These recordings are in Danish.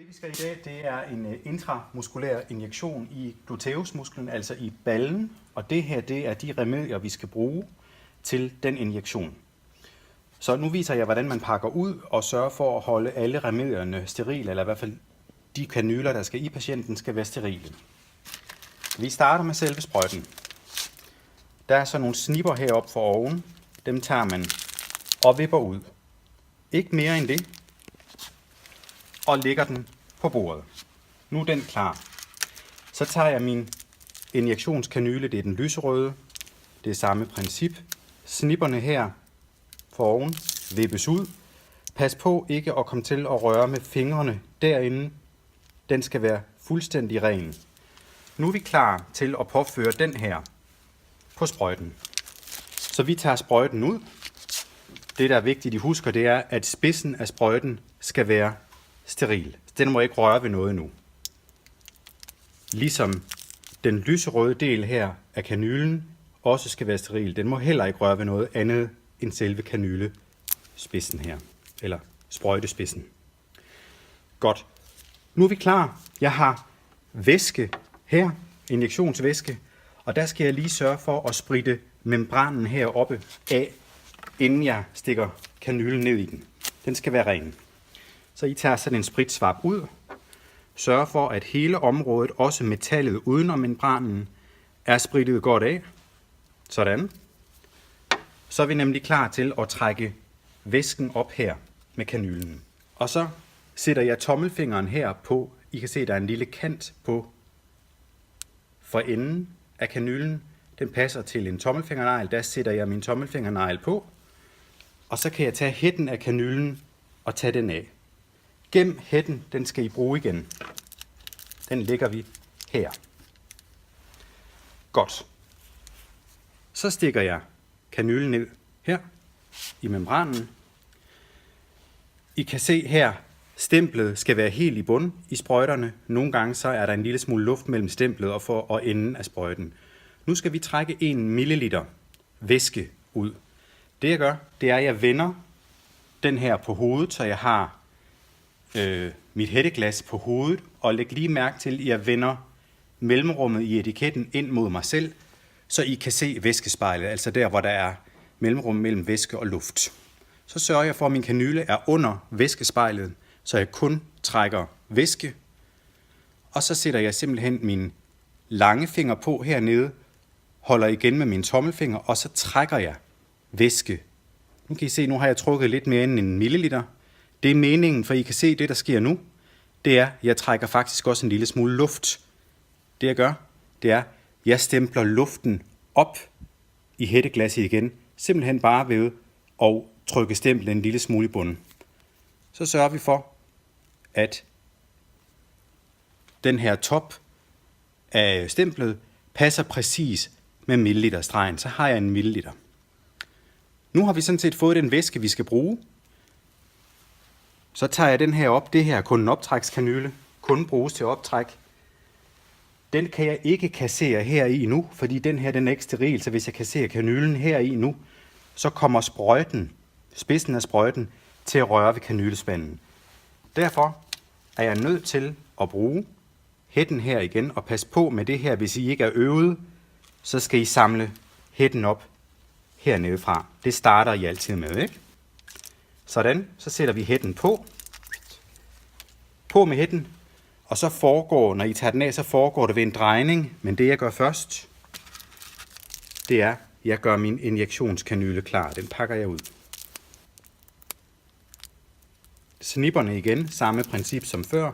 Det vi skal i dag, det er en intramuskulær injektion i gluteusmusklen, altså i ballen. Og det her, det er de remedier, vi skal bruge til den injektion. Så nu viser jeg, hvordan man pakker ud og sørger for at holde alle remedierne sterile, eller i hvert fald de kanyler, der skal i patienten, skal være sterile. Vi starter med selve sprøjten. Der er så nogle snipper heroppe for oven. Dem tager man og vipper ud. Ikke mere end det. Og lægger den på bordet. Nu er den klar. Så tager jeg min injektionskanyle, det er den lyserøde. Det er samme princip. Snipperne her for oven vippes ud. Pas på ikke at komme til at røre med fingrene derinde. Den skal være fuldstændig ren. Nu er vi klar til at påføre den her på sprøjten. Så vi tager sprøjten ud. Det, der er vigtigt, I husker, det er, at spidsen af sprøjten skal være steril. Den må ikke røre ved noget nu. Ligesom den lyserøde del her af kanylen også skal være steril. Den må heller ikke røre ved noget andet end selve kanylespidsen her. Eller sprøjtespidsen. Godt. Nu er vi klar. Jeg har væske her, injektionsvæske, og der skal jeg lige sørge for at spritte membranen heroppe af, inden jeg stikker kanylen ned i den. Den skal være ren. Så I tager sådan en spritsvap ud. Sørg for, at hele området, også metallet udenom membranen, er sprittet godt af. Sådan. Så er vi nemlig klar til at trække væsken op her med kanylen. Og så sætter jeg tommelfingeren her på. I kan se, der er en lille kant på for enden af kanylen. Den passer til en tommelfingernegl. Der sætter jeg min tommelfingernegl på. Og så kan jeg tage hætten af kanylen og tage den af. Gem hætten, den skal I bruge igen. Den lægger vi her. Godt. Så stikker jeg kanylen ned her i membranen. I kan se her, stemplet skal være helt i bund i sprøjterne. Nogle gange så er der en lille smule luft mellem stemplet og enden af sprøjten. Nu skal vi trække 1 ml væske ud. Det jeg gør, det er, at jeg vender den her på hovedet, så jeg har mit hætteglas på hovedet, og læg lige mærke til, at jeg vender mellemrummet i etiketten ind mod mig selv, så I kan se væskespejlet, altså der, hvor der er mellemrum mellem væske og luft. Så sørger jeg for, at min kanyle er under væskespejlet, så jeg kun trækker væske. Og så sætter jeg simpelthen min lange finger på hernede, holder igen med min tommelfinger, og så trækker jeg væske. Nu kan I se, nu har jeg trukket lidt mere end 1 milliliter. Det er meningen, for I kan se, det der sker nu, det er, at jeg trækker faktisk også en lille smule luft. Det jeg gør, det er, at jeg stempler luften op i hætteglasset igen, simpelthen bare ved at trykke stemplet en lille smule i bunden. Så sørger vi for, at den her top af stemplet passer præcis med milliliterstregen. Så har jeg 1 milliliter. Nu har vi sådan set fået den væske, vi skal bruge. Så tager jeg den her op. Det her er kun en optrækskanyle. Kun bruges til optræk. Den kan jeg ikke kassere her i nu, fordi den her den er ikke steril. Så hvis jeg kasserer kanylen her i nu, så kommer sprøjten, spidsen af sprøjten, til at røre ved kanylespanden. Derfor er jeg nødt til at bruge hætten her igen, og pas på med det her, hvis I ikke er øvet, så skal I samle hætten op hernede fra. Det starter I altid med, ikke? Sådan, så sætter vi hætten på. På med hætten, og så foregår, når I tager den af, så foregår det ved en drejning. Men det jeg gør først, det er, at jeg gør min injektionskanyle klar. Den pakker jeg ud. Snipperne igen, samme princip som før.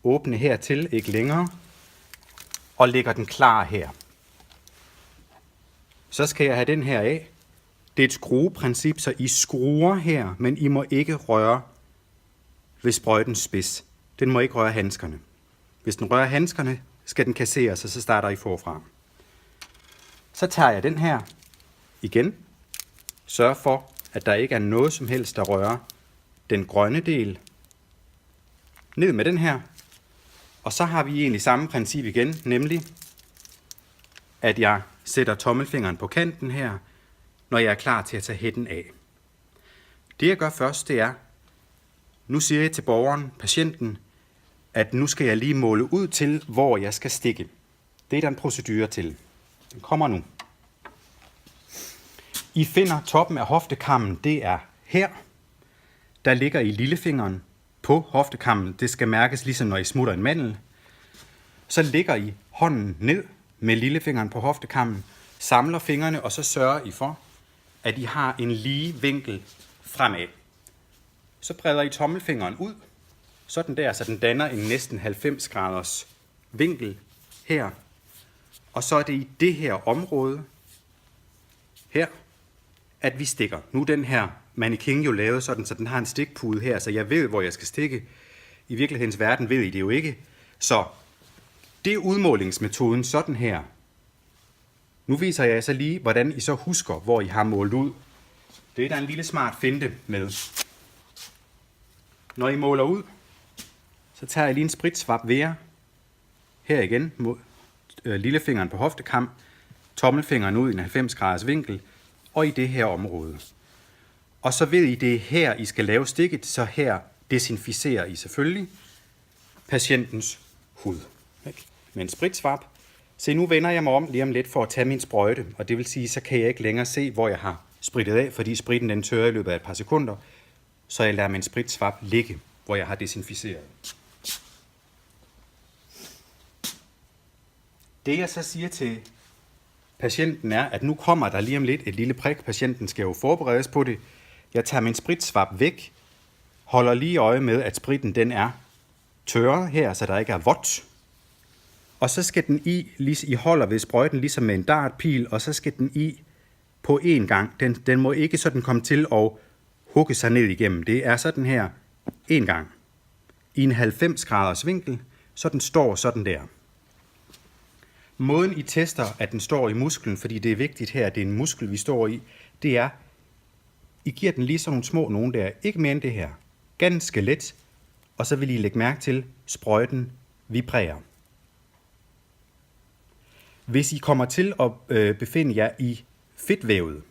Åbne hertil, ikke længere. Og lægger den klar her. Så skal jeg have den her af. Det er et skrueprincip, så I skruer her, men I må ikke røre ved sprøjtens spids. Den må ikke røre handskerne. Hvis den rører handskerne, skal den kasseres, og så starter I forfra. Så tager jeg den her igen. Sørg for, at der ikke er noget som helst, der rører den grønne del. Ned med den her. Og så har vi egentlig samme princip igen, nemlig at jeg sætter tommelfingeren på kanten her, når jeg er klar til at tage hætten af. Det jeg gør først, det er, nu siger jeg til borgeren, patienten, at nu skal jeg lige måle ud til, hvor jeg skal stikke. Det er der en procedure til. Den kommer nu. I finder toppen af hoftekammen, det er her. Der ligger I lillefingeren på hoftekammen. Det skal mærkes ligesom når I smutter en mandel. Så lægger I hånden ned med lillefingeren på hoftekammen, samler fingrene, og så sørger I for, at I har en lige vinkel fremad. Så breder I tommelfingeren ud, sådan der, så den danner en næsten 90 graders vinkel her. Og så er det i det her område, her, at vi stikker. Nu er den her mannequin jo lavet sådan, så den har en stikpude her, så jeg ved, hvor jeg skal stikke. I virkelighedens verden ved I det jo ikke. Så det er udmålingsmetoden sådan her. Nu viser jeg så lige, hvordan I så husker, hvor I har målt ud. Det er der en lille smart finte med. Når I måler ud, så tager jeg lige en spritsvap ved her igen mod lillefingeren på hoftekam, tommelfingeren ud i en 90 graders vinkel, og i det her område. Og så ved I, det er her, I skal lave stikket, så her desinficerer I selvfølgelig patientens hud. Med en spritsvap. Se, nu vender jeg mig om lige om lidt for at tage min sprøjte, og det vil sige, så kan jeg ikke længere se, hvor jeg har sprittet af, fordi spritten den tørrer i løbet af et par sekunder, så jeg lader min spritsvap ligge, hvor jeg har desinficeret. Det jeg så siger til patienten er, at nu kommer der lige om lidt et lille prik. Patienten skal jo forberedes på det. Jeg tager min spritsvap væk, holder lige øje med, at spritten den er tørret her, så der ikke er vådt. Og så skal den I holder ved sprøjten ligesom med en dartpil, og så skal den i på én gang. Den må ikke sådan komme til at hugge sig ned igennem. Det er sådan her én gang. I en 90 graders vinkel, så den står sådan der. Måden I tester, at den står i musklen, fordi det er vigtigt her, at det er en muskel, vi står i, det er, I giver den lige sådan nogle små nogen der, ikke mere end det her. Ganske let, og så vil I lægge mærke til, sprøjten vibrerer. Hvis I kommer til at befinde jer i fedtvævet,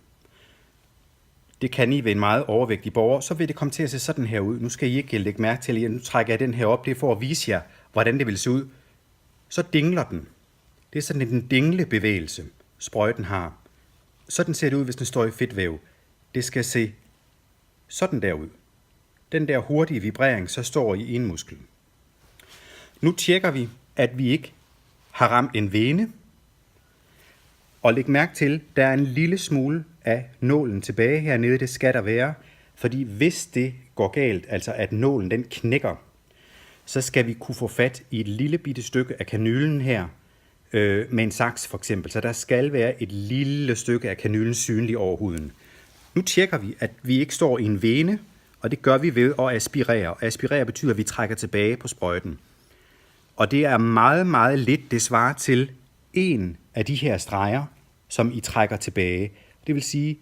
det kan I ved en meget overvægtig borger, så vil det komme til at se sådan her ud. Nu skal I ikke lægge mærke til, at nu trækker jeg den her op, det er for at vise jer, hvordan det vil se ud. Så dingler den. Det er sådan en dinglebevægelse, sprøjten har. Sådan ser det ud, hvis den står i fedtvæv. Det skal se sådan der ud. Den der hurtige vibrering, så står i en muskel. Nu tjekker vi, at vi ikke har ramt en vene. Og læg mærke til, der er en lille smule af nålen tilbage hernede. Det skal der være, fordi hvis det går galt, altså at nålen den knækker, så skal vi kunne få fat i et lille bitte stykke af kanylen her, med en saks for eksempel. Så der skal være et lille stykke af kanylen synlig over huden. Nu tjekker vi, at vi ikke står i en vene, og det gør vi ved at aspirere. Aspirere betyder, at vi trækker tilbage på sprøjten. Og det er meget, meget lidt. Det svarer til en af de her streger, som I trækker tilbage. Det vil sige,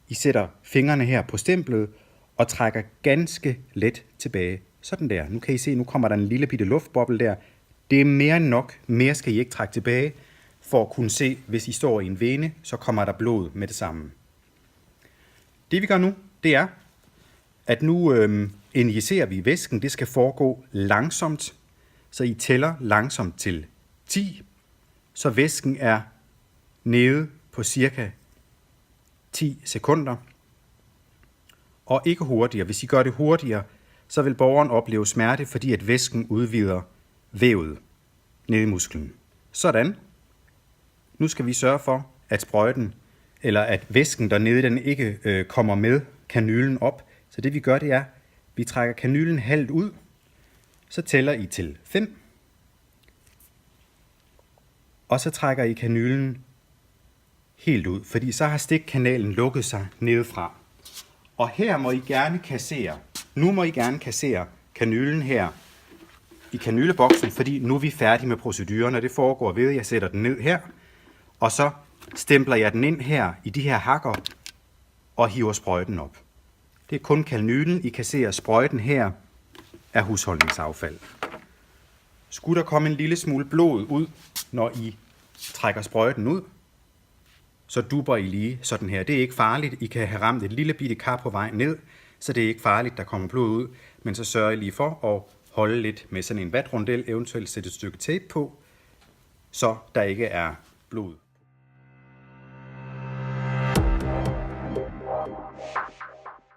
I sætter fingrene her på stemplet og trækker ganske let tilbage. Sådan der. Nu kan I se, nu kommer der en lille bitte luftboble der. Det er mere end nok. Mere skal I ikke trække tilbage, for at kunne se, hvis I står i en vene, så kommer der blod med det samme. Det vi gør nu, det er, at nu injicerer vi væsken. Det skal foregå langsomt, så I tæller langsomt til 10, så væsken er nede på cirka 10 sekunder. Og ikke hurtigere. Hvis I gør det hurtigere, så vil borgeren opleve smerte, fordi at væsken udvider vævet nede i musklen. Sådan. Nu skal vi sørge for, at sprøjten, eller at væsken dernede, den ikke kommer med kanylen op. Så det vi gør, det er, vi trækker kanylen halvt ud, så tæller I til 5, og så trækker I kanylen helt ud, fordi så har stikkanalen lukket sig nedefra. Og her må I gerne kassere. Nu må I gerne kassere kanylen her i kanyleboksen, fordi nu er vi færdige med proceduren, og det foregår ved, at jeg sætter den ned her, og så stempler jeg den ind her i de her hakker og hiver sprøjten op. Det er kun kanylen, I kasserer. Sprøjten her er husholdningsaffald. Skulle der komme en lille smule blod ud, når I trækker sprøjten ud, så dupper I lige sådan her. Det er ikke farligt. I kan have ramt et lille bitte kar på vej ned, så det er ikke farligt, der kommer blod ud. Men så sørger I lige for at holde lidt med sådan en vatrundel, eventuelt sætte et stykke tape på, så der ikke er blod.